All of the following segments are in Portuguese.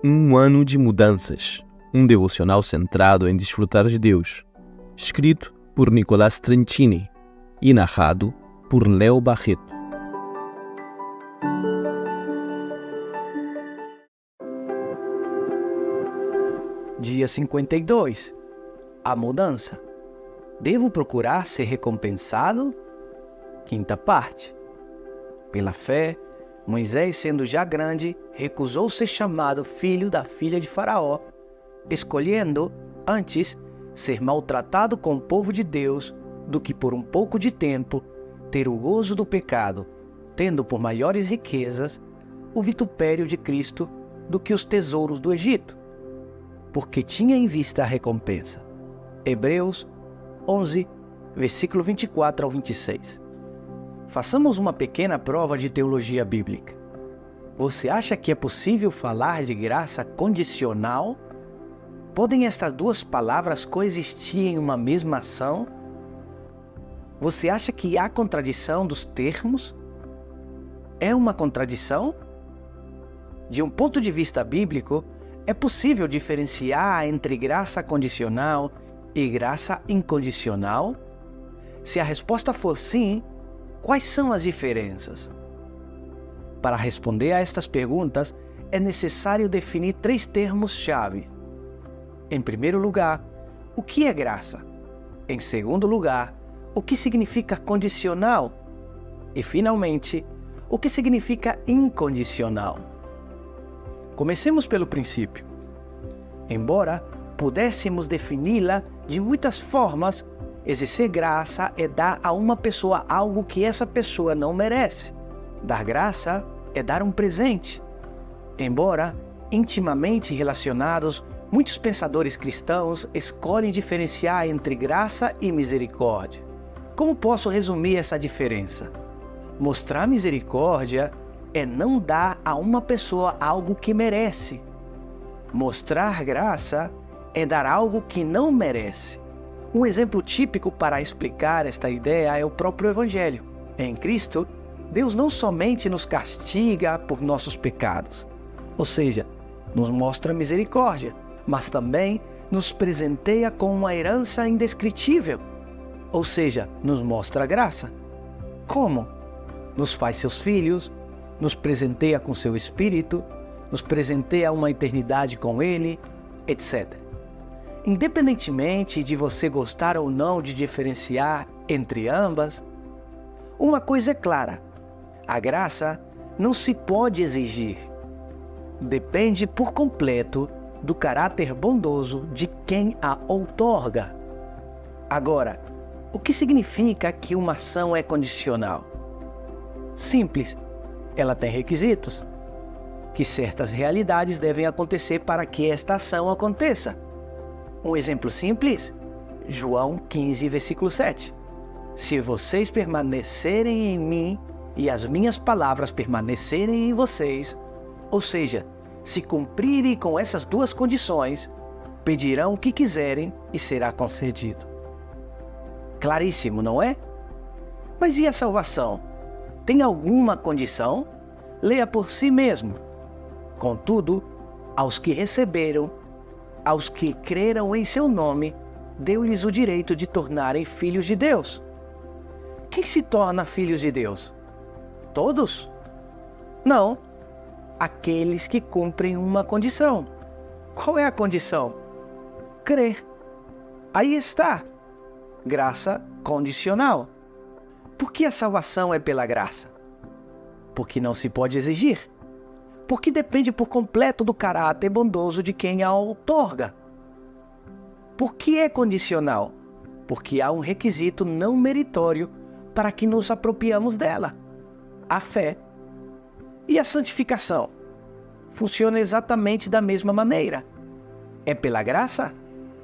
Um ano de mudanças, um devocional centrado em desfrutar de Deus, escrito por Nicolás Trenchini e narrado por Léo Barreto. Dia 52. A mudança. Devo procurar ser recompensado? Quinta parte. Pela fé, Moisés, sendo já grande, recusou ser chamado filho da filha de Faraó, escolhendo, antes, ser maltratado com o povo de Deus do que por um pouco de tempo ter o gozo do pecado, tendo por maiores riquezas o vitupério de Cristo do que os tesouros do Egito, porque tinha em vista a recompensa. Hebreus 11, versículo 24 ao 26. Façamos uma pequena prova de teologia bíblica. Você acha que é possível falar de graça condicional? Podem estas duas palavras coexistir em uma mesma ação? Você acha que há contradição dos termos? É uma contradição? De um ponto de vista bíblico, é possível diferenciar entre graça condicional e graça incondicional? Se a resposta for sim, quais são as diferenças? Para responder a estas perguntas, é necessário definir três termos-chave. Em primeiro lugar, o que é graça? Em segundo lugar, o que significa condicional? E, finalmente, o que significa incondicional? Comecemos pelo princípio. Embora pudéssemos defini-la de muitas formas, exercer graça é dar a uma pessoa algo que essa pessoa não merece. Dar graça é dar um presente. Embora intimamente relacionados, muitos pensadores cristãos escolhem diferenciar entre graça e misericórdia. Como posso resumir essa diferença? Mostrar misericórdia é não dar a uma pessoa algo que merece. Mostrar graça é dar algo que não merece. Um exemplo típico para explicar esta ideia é o próprio Evangelho. Em Cristo, Deus não somente nos castiga por nossos pecados, ou seja, nos mostra misericórdia, mas também nos presenteia com uma herança indescritível, ou seja, nos mostra graça. Como? Nos faz seus filhos, nos presenteia com seu Espírito, nos presenteia uma eternidade com Ele, etc. Independentemente de você gostar ou não de diferenciar entre ambas, uma coisa é clara: a graça não se pode exigir. Depende por completo do caráter bondoso de quem a outorga. Agora, o que significa que uma ação é condicional? Simples, ela tem requisitos, que certas realidades devem acontecer para que esta ação aconteça. Um exemplo simples, João 15, versículo 7. Se vocês permanecerem em mim e as minhas palavras permanecerem em vocês, ou seja, se cumprirem com essas duas condições, pedirão o que quiserem e será concedido. Claríssimo, não é? Mas e a salvação? Tem alguma condição? Leia por si mesmo. Contudo, aos que receberam, aos que creram em seu nome, deu-lhes o direito de tornarem filhos de Deus. Quem se torna filhos de Deus? Todos? Não. Aqueles que cumprem uma condição. Qual é a condição? Crer. Aí está. Graça condicional. Por que a salvação é pela graça? Porque não se pode exigir. Porque depende por completo do caráter bondoso de quem a outorga. Por que é condicional? Porque há um requisito não meritório para que nos apropriamos dela: a fé. E a santificação? Funciona exatamente da mesma maneira. É pela graça?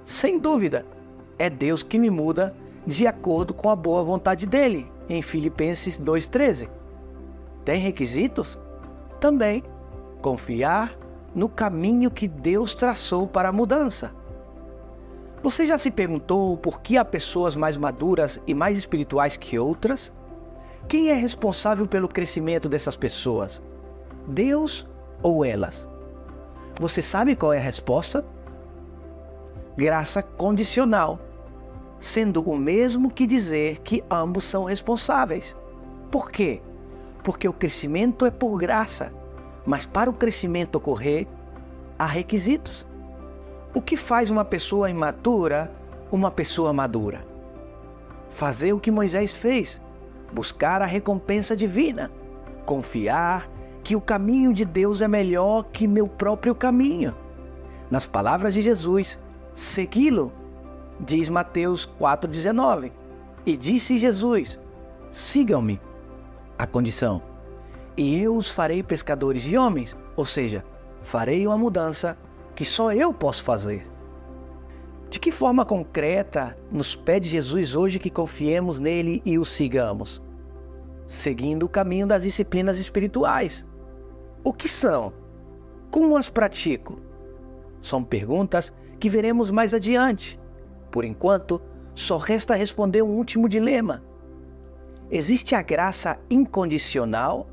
Sem dúvida. É Deus que me muda de acordo com a boa vontade dele, em Filipenses 2,13. Tem requisitos? Também. Confiar no caminho que Deus traçou para a mudança. Você já se perguntou por que há pessoas mais maduras e mais espirituais que outras? Quem é responsável pelo crescimento dessas pessoas? Deus ou elas? Você sabe qual é a resposta? Graça condicional, sendo o mesmo que dizer que ambos são responsáveis. Por quê? Porque o crescimento é por graça, mas para o crescimento ocorrer, há requisitos. O que faz uma pessoa imatura uma pessoa madura? Fazer o que Moisés fez, buscar a recompensa divina, confiar que o caminho de Deus é melhor que meu próprio caminho. Nas palavras de Jesus, segui-lo, diz Mateus 4,19. E disse Jesus: sigam-me. A condição: e eu os farei pescadores de homens, ou seja, farei uma mudança que só eu posso fazer. De que forma concreta nos pede Jesus hoje que confiemos nele e o sigamos? Seguindo o caminho das disciplinas espirituais. O que são? Como as pratico? São perguntas que veremos mais adiante. Por enquanto, só resta responder um último dilema. Existe a graça incondicional?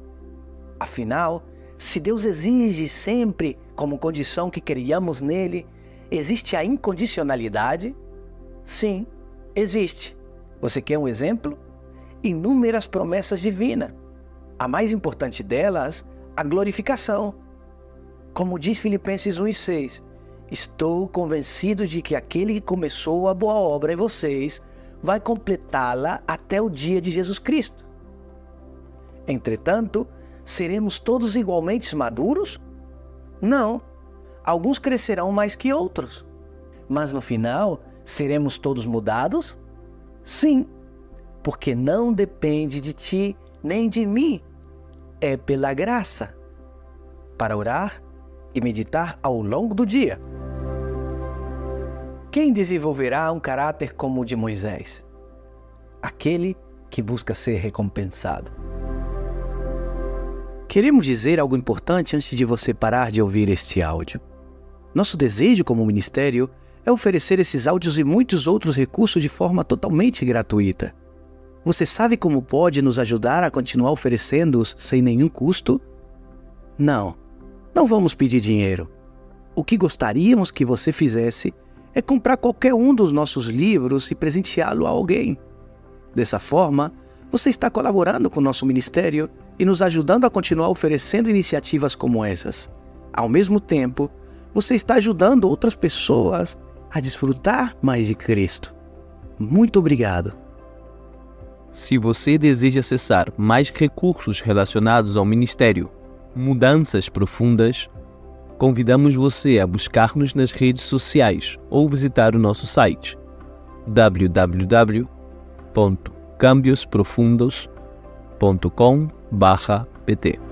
Afinal, se Deus exige sempre como condição que creiamos nele, existe a incondicionalidade? Sim, existe. Você quer um exemplo? Inúmeras promessas divinas. A mais importante delas, a glorificação. Como diz Filipenses 1,6, estou convencido de que aquele que começou a boa obra em vocês vai completá-la até o dia de Jesus Cristo. Entretanto, seremos todos igualmente maduros? Não. Alguns crescerão mais que outros. Mas no final, seremos todos mudados? Sim, porque não depende de ti nem de mim. É pela graça. Para orar e meditar ao longo do dia. Quem desenvolverá um caráter como o de Moisés? Aquele que busca ser recompensado. Queremos dizer algo importante antes de você parar de ouvir este áudio. Nosso desejo como ministério é oferecer esses áudios e muitos outros recursos de forma totalmente gratuita. Você sabe como pode nos ajudar a continuar oferecendo-os sem nenhum custo? Não vamos pedir dinheiro. O que gostaríamos que você fizesse é comprar qualquer um dos nossos livros e presenteá-lo a alguém. Dessa forma, você está colaborando com o nosso ministério e nos ajudando a continuar oferecendo iniciativas como essas. Ao mesmo tempo, você está ajudando outras pessoas a desfrutar mais de Cristo. Muito obrigado. Se você deseja acessar mais recursos relacionados ao ministério Mudanças Profundas, convidamos você a buscar-nos nas redes sociais ou visitar o nosso site www.cambiosprofundos.com/pt.